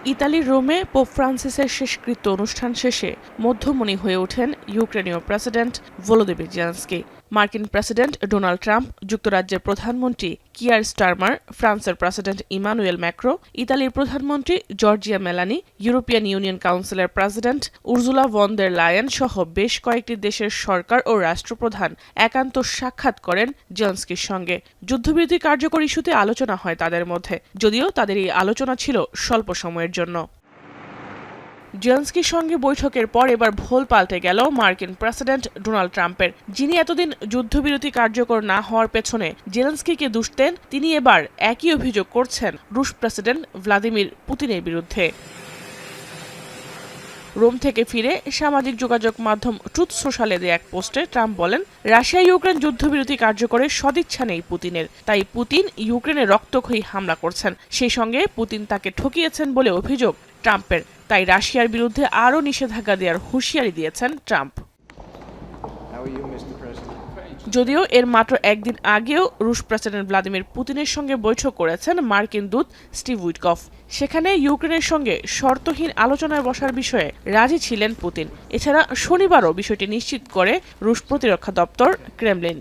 ইতালির রোমে পোপ ফ্রান্সিসের শেষকৃত্য অনুষ্ঠান শেষে মধ্যমণি হয়ে ওঠেন ইউক্রেনীয় প্রেসিডেন্ট ভলোদিমির জেলেনস্কি। মার্কিন প্রেসিডেন্ট ডোনাল্ড ট্রাম্প, যুক্তরাজ্যের প্রধানমন্ত্রী কিয়ার স্টারমার, ফ্রান্সের প্রেসিডেন্ট ইমানুয়েল ম্যাক্রো, ইতালির প্রধানমন্ত্রী জর্জিয়া মেলানি, ইউরোপিয়ান ইউনিয়ন কাউন্সিলের প্রেসিডেন্ট উর্জুলা ভন দের লায়েন সহ বেশ কয়েকটি দেশের সরকার ও রাষ্ট্রপ্রধান একান্ত সাক্ষাৎ করেন জেলেনস্কির সঙ্গে। যুদ্ধবিরতি কার্যকর ইস্যুতে আলোচনা হয় তাদের মধ্যে, যদিও তাদের এই আলোচনা ছিল স্বল্প সময়ের জন্য। জেলেনস্কির সঙ্গে বৈঠকের পর এবার ভোল পাল্টে গেল মার্কিন প্রেসিডেন্ট ডোনাল্ড ট্রাম্পের, যিনি এতদিন যুদ্ধবিরতি কার্যকর না হওয়ার পেছনে জেলেনস্কিকে দোষ দেন। তিনি এবার একই অভিযোগ করছেন রুশ প্রেসিডেন্ট ভ্লাদিমির পুতিনের বিরুদ্ধে। রোম থেকে ফিরে সামাজিক যোগাযোগ মাধ্যম ট্রুথ সোশ্যালে দেয়া এক পোস্টে ট্রাম্প বলেন, রাশিয়া ইউক্রেন যুদ্ধবিরতি কার্যকরের সদিচ্ছা নেই পুতিনের, তাই পুতিন ইউক্রেনে রক্তক্ষয়ী হামলা করছেন। সেই সঙ্গে পুতিন তাকে ঠকিয়েছেন বলে অভিযোগ ট্রাম্পের, তাই রাশিয়ার বিরুদ্ধে আরও নিষেধাজ্ঞা দেওয়ার হুঁশিয়ারি দিয়েছেন ট্রাম্প। যদিও এর মাত্র একদিন আগেও রুশ প্রেসিডেন্ট ভ্লাদিমির পুতিনের সঙ্গে বৈঠক করেছেন মার্কিন দূত স্টিভ উইটকফ। সেখানে ইউক্রেনের সঙ্গে শর্তহীন আলোচনায় বসার বিষয়ে রাজি ছিলেন পুতিন। এছাড়া শনিবারও বিষয়টি নিশ্চিত করে রুশ প্রতিরক্ষা দপ্তর ক্রেমলিন।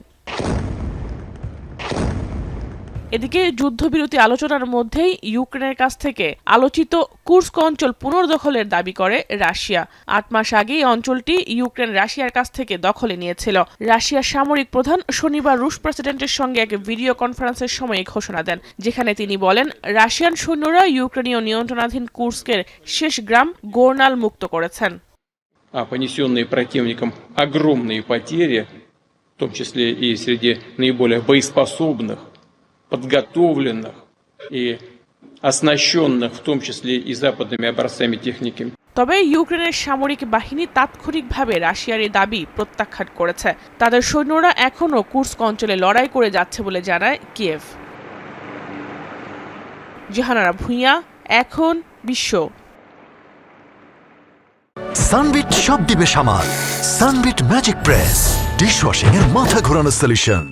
এদিকে যুদ্ধবিরতি আলোচনার মধ্যেই ইউক্রেনের কাছ থেকে আলোচিত কুর্স্ক অঞ্চল পুনর্দখলের দাবি করে রাশিয়া। ৮ মাস আগে এই অঞ্চলটি ইউক্রেন রাশিয়ার কাছ থেকে দখলে নিয়েছিল। রাশিয়ার সামরিক প্রধান শনিবার রুশ প্রেসিডেন্টের সঙ্গে এক ভিডিও কনফারেন্সের সময় ঘোষণা দেন, যেখানে তিনি বলেন, রাশিয়ান সৈন্যরা ইউক্রেনীয় নিয়ন্ত্রণাধীন কুর্স্কের শেষ গ্রাম গোর্নাল মুক্ত করেছেন। Понесенные противником огромные потери, в том числе и среди наиболее боеспособных, подготовленных и оснащенных, в том числе и западными образцами техники. তবে ইউক্রেনের সামরিক বাহিনী তাৎক্ষণিকভাবে রাশিয়ার এই দাবি প্রত্যাখ্যান করেছে। তাদের সৈন্যরা এখনও কুর্স্ক অঞ্চলে লড়াই করে যাচ্ছে বলে জানায় কিয়েভ। জাহানারা ভুঁইয়া, এখন বিশ্ব। সানবিট সব দিবে সামাল। সানবিট ম্যাজিক প্রেস ডিশওয়াশিং এর মাথা ঘোরানো সলিউশন।